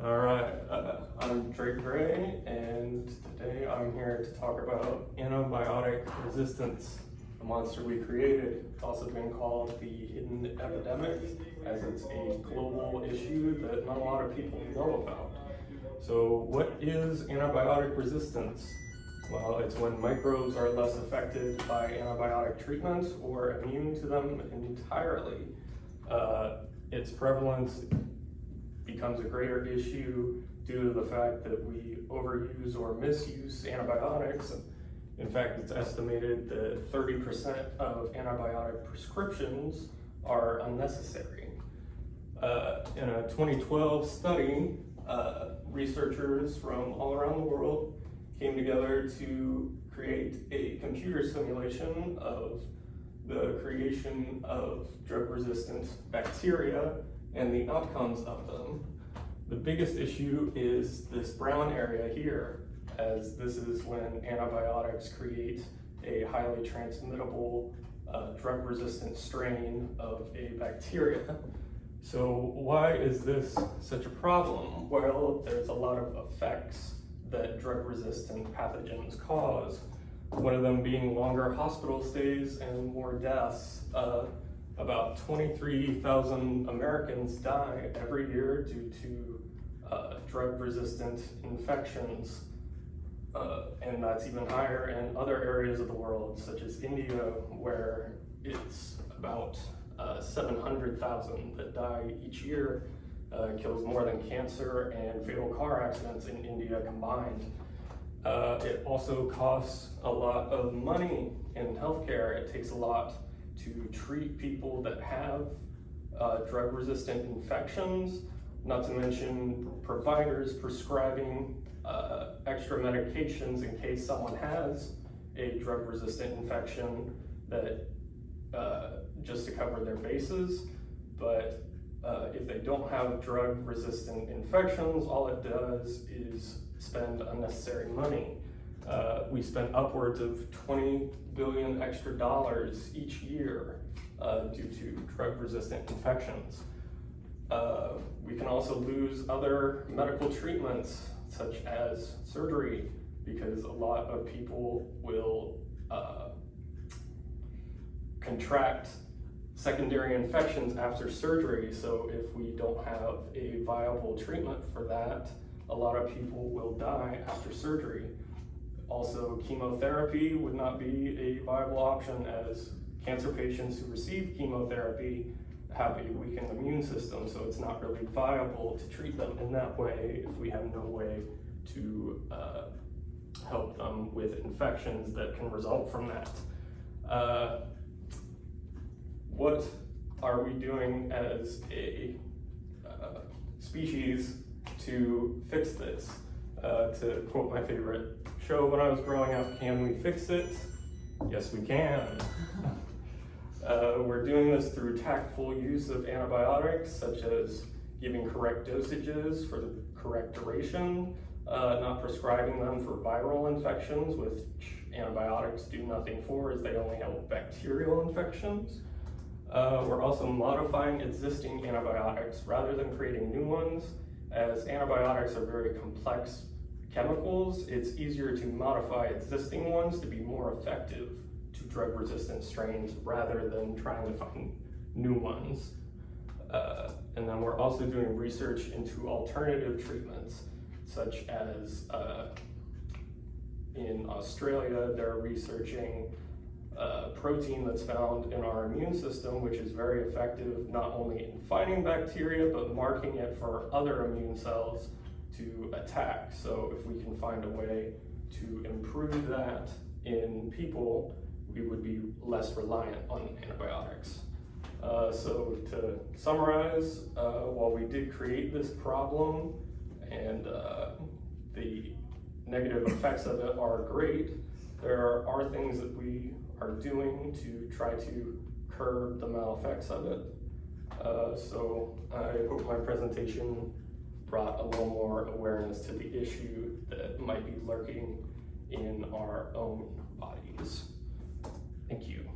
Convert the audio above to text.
All right, I'm Drake Gray, and today I'm here to talk about antibiotic resistance, the monster we created. It's also been called the hidden epidemic, as it's a global issue that not a lot of people know about. So what is antibiotic resistance? Well, it's when microbes are less affected by antibiotic treatments or immune to them entirely. Its prevalence becomes a greater issue due to the fact that we overuse or misuse antibiotics. In fact, it's estimated that 30% of antibiotic prescriptions are unnecessary. In a 2012 study, researchers from all around the world came together to create a computer simulation of the creation of drug-resistant bacteria and the outcomes of them. The biggest issue is this brown area here, as this is when antibiotics create a highly transmittable drug-resistant strain of a bacteria. So why is this such a problem? Well, there's a lot of effects that drug-resistant pathogens cause. One of them being longer hospital stays and more deaths. About 23,000 Americans die every year due to drug-resistant infections, and that's even higher in other areas of the world, such as India, where it's about 700,000 that die each year. Kills more than cancer and fatal car accidents in India combined. It also costs a lot of money in healthcare. It takes a lot to treat people that have drug-resistant infections, not to mention providers prescribing extra medications in case someone has a drug-resistant infection, that just to cover their bases. But if they don't have drug-resistant infections, all it does is spend unnecessary money. We spend upwards of $20 billion extra each year due to drug-resistant infections. We can also lose other medical treatments, such as surgery, because a lot of people will contract secondary infections after surgery. So if we don't have a viable treatment for that, a lot of people will die after surgery. Also, chemotherapy would not be a viable option, as cancer patients who receive chemotherapy have a weakened immune system, so it's not really viable to treat them in that way if we have no way to help them with infections that can result from that. What are we doing as a species to fix this? To quote my favorite show when I was growing up, can we fix it? Yes, we can. We're doing this through tactful use of antibiotics, such as giving correct dosages for the correct duration, not prescribing them for viral infections, which antibiotics do nothing for, as they only help bacterial infections. We're also modifying existing antibiotics rather than creating new ones. As antibiotics are very complex chemicals, it's easier to modify existing ones to be more effective to drug-resistant strains rather than trying to find new ones. And then we're also doing research into alternative treatments, such as in Australia, they're researching protein that's found in our immune system, which is very effective not only in fighting bacteria, but marking it for other immune cells to attack. So if we can find a way to improve that in people, we would be less reliant on antibiotics. So to summarize, while we did create this problem and the negative effects of it are great, there are things that we are doing to try to curb the mal-effects of it. So I hope my presentation brought a little more awareness to the issue that might be lurking in our own bodies. Thank you.